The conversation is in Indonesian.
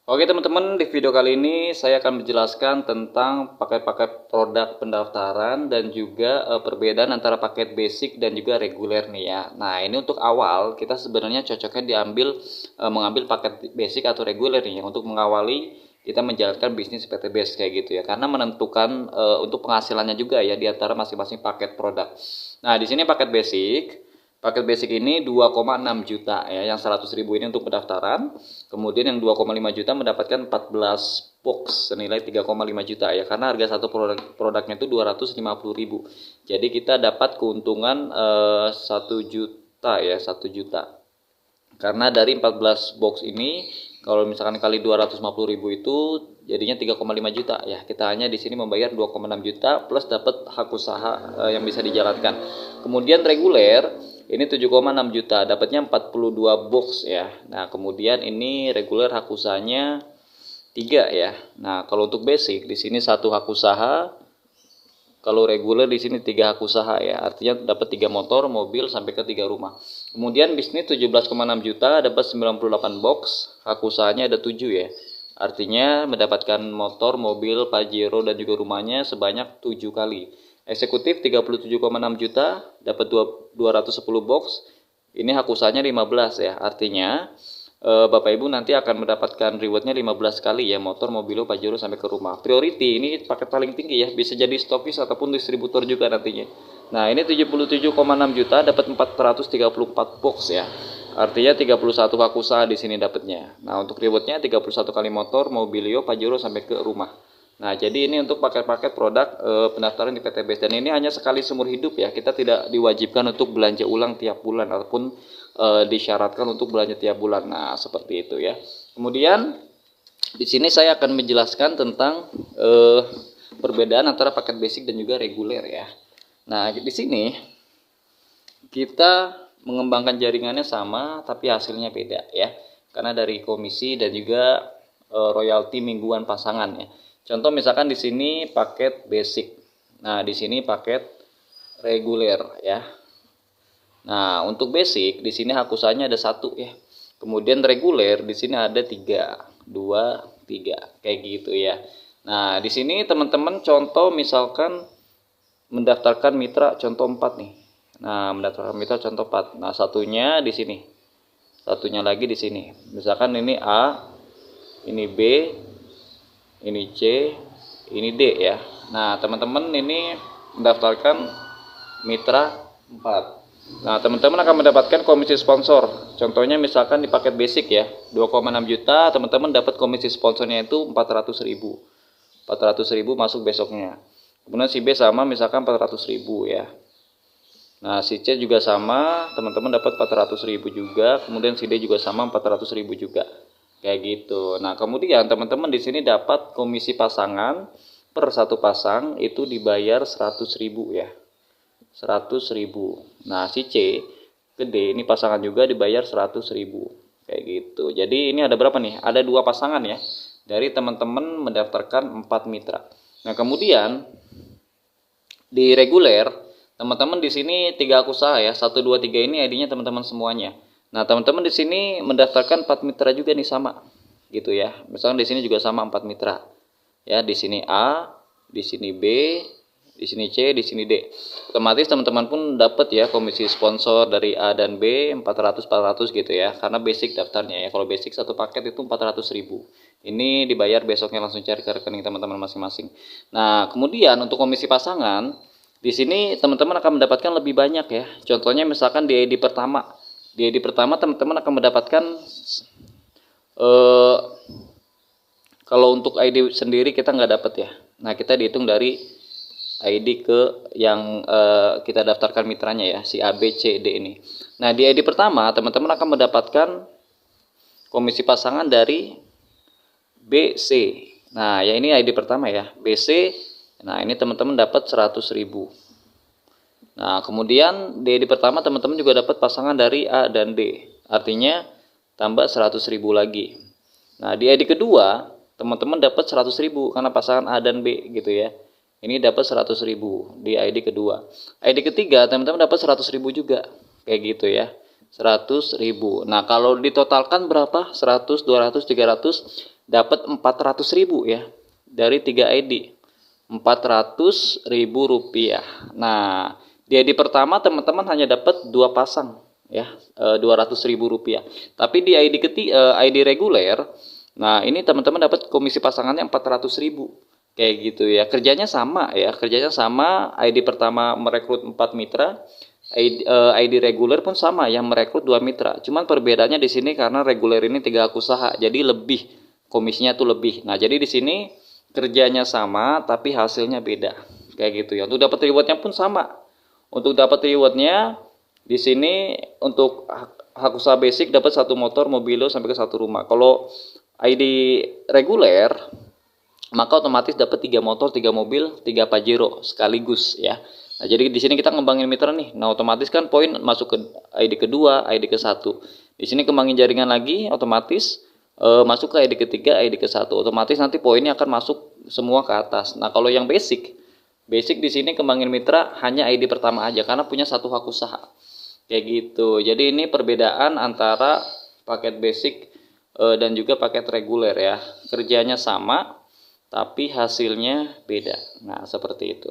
Oke teman-teman, di video kali ini saya akan menjelaskan tentang paket-paket produk pendaftaran dan juga perbedaan antara paket basic dan juga reguler nih ya. Nah, ini untuk awal kita sebenarnya cocoknya mengambil paket basic atau reguler nih ya, untuk mengawali kita menjalankan bisnis PTBS kayak gitu ya. Karena menentukan untuk penghasilannya juga ya di antara masing-masing paket produk. Nah, di sini Paket basic ini 2,6 juta ya, yang 100.000 ini untuk pendaftaran. Kemudian yang 2,5 juta mendapatkan 14 box senilai 3,5 juta ya, karena harga satu produknya itu 250.000. Jadi kita dapat keuntungan 1 juta ya, 1 juta. Karena dari 14 box ini kalau misalkan kali 250.000 itu jadinya 3,5 juta ya. Kita hanya di sini membayar 2,6 juta plus dapat hak usaha yang bisa dijalankan. Kemudian reguler ini 7,6 juta, dapatnya 42 box ya. Nah, kemudian ini reguler hak usahanya 3 ya. Nah, kalau untuk basic di sini satu hak usaha, kalau reguler di sini 3 hak usaha ya. Artinya dapat 3 motor, mobil sampai ke 3 rumah. Kemudian bisnis 17,6 juta, dapat 98 box, hak usahanya ada 7 ya. Artinya mendapatkan motor, mobil, Pajero dan juga rumahnya sebanyak 7 kali. Eksekutif 37,6 juta, dapat 210 box. Ini hak usahanya 15 ya. Artinya Bapak Ibu nanti akan mendapatkan rewardnya 15 kali ya, motor, mobil, Pajero sampai ke rumah. Priority ini paket paling tinggi ya, bisa jadi stokis ataupun distributor juga nantinya. Nah, ini 77,6 juta, dapat 434 box ya. Artinya 31 hak usaha di sini dapatnya. Nah, untuk rewardnya 31 kali motor, mobilio, Pajero sampai ke rumah. Nah, jadi ini untuk paket-paket produk pendaftaran di PTBS, dan ini hanya sekali seumur hidup ya. Kita tidak diwajibkan untuk belanja ulang tiap bulan ataupun disyaratkan untuk belanja tiap bulan. Nah, seperti itu ya. Kemudian di sini saya akan menjelaskan tentang perbedaan antara paket basic dan juga reguler ya. Nah, di sini kita mengembangkan jaringannya sama tapi hasilnya beda ya. Karena dari komisi dan juga royalti mingguan pasangan ya. Contoh misalkan di sini paket basic. Nah, di sini paket reguler ya. Nah, untuk basic di sini hak usahanya ada 1 ya. Kemudian reguler di sini ada 3, 2, 3 kayak gitu ya. Nah, di sini teman-teman contoh misalkan mendaftarkan mitra contoh 4 nih. Nah, mendaftarkan mitra contoh 4. Nah, satunya di sini. Satunya lagi di sini. Misalkan ini A, ini B, ini C, ini D ya. Nah, teman-teman ini mendaftarkan mitra 4. Nah, teman-teman akan mendapatkan komisi sponsor. Contohnya misalkan di paket basic ya, 2,6 juta, teman-teman dapat komisi sponsornya itu 400.000. 400.000 masuk besoknya. Kemudian si B sama misalkan 400.000 ya. Nah, si C juga sama, teman-teman dapat 400.000 juga, kemudian si D juga sama 400.000 juga. Kayak gitu. Nah, kemudian teman-teman di sini dapat komisi pasangan per satu pasang itu dibayar 100.000 ya. 100.000. Nah, si C gede ini pasangan juga dibayar 100.000 kayak gitu. Jadi ini ada berapa nih? Ada 2 pasangan ya. Dari teman-teman mendaftarkan 4 mitra. Nah, kemudian di reguler teman-teman di sini 3 hak usaha ya. 1 2 3 ini ID-nya teman-teman semuanya. Nah, teman-teman di sini mendaftarkan 4 mitra juga nih sama. Gitu ya. Misalkan di sini juga sama 4 mitra. Ya, di sini A, di sini B, di sini C, di sini D. Otomatis teman-teman pun dapat ya komisi sponsor dari A dan B 400 gitu ya. Karena basic daftarnya ya. Kalau basic satu paket itu 400.000. Ini dibayar besoknya langsung cari ke rekening teman-teman masing-masing. Nah, kemudian untuk komisi pasangan di sini teman-teman akan mendapatkan lebih banyak ya. Contohnya misalkan di ID pertama. Di ID pertama teman-teman akan mendapatkan kalau untuk ID sendiri kita nggak dapat ya. Nah, kita dihitung dari ID ke yang kita daftarkan mitranya ya, si A, B, C, D ini. Nah, di ID pertama teman-teman akan mendapatkan komisi pasangan dari B, C. Nah, ya ini ID pertama ya, B, C. Nah, ini teman-teman dapat 100.000. Nah, kemudian di ID pertama teman-teman juga dapat pasangan dari A dan D. Artinya tambah 100.000 lagi. Nah, di ID kedua teman-teman dapat 100.000 karena pasangan A dan B gitu ya. Ini dapat 100.000 di ID kedua. ID ketiga teman-teman dapat 100.000 juga. Kayak gitu ya. 100.000. Nah, kalau ditotalkan berapa? 100, 200, 300. dapat 400.000 ya dari 3 ID. 400.000 rupiah. Nah, di ID pertama teman-teman hanya dapat 2 pasang ya, 200.000 rupiah. Tapi di ID ID reguler, nah ini teman-teman dapat komisi pasangannya 400.000 kayak gitu ya. Kerjanya sama ya, kerjanya sama. ID pertama merekrut 4 mitra, ID reguler pun sama yang merekrut 2 mitra. Cuman perbedaannya di sini karena reguler ini 3 hak usaha, jadi lebih komisinya tuh lebih. Nah, jadi di sini kerjanya sama tapi hasilnya beda. Kayak gitu ya. Untuk dapat rewardnya pun sama. Untuk dapat rewardnya di sini untuk hak usaha basic dapat 1 motor, mobil sampai ke 1 rumah. Kalau ID reguler maka otomatis dapat 3 motor, 3 mobil, 3 Pajero sekaligus ya. Nah, jadi di sini kita ngembangin mitra nih. Nah, otomatis kan poin masuk ke ID kedua, ID ke-1. Di sini kembangin jaringan lagi, otomatis masuk ke ID ketiga, ID ke-1. Otomatis nanti poinnya akan masuk semua ke atas. Nah, kalau yang basic di sini kembangin mitra hanya ID pertama aja karena punya 1 hak usaha. Kayak gitu. Jadi ini perbedaan antara paket basic dan juga paket reguler ya. Kerjanya sama tapi hasilnya beda. Nah, seperti itu.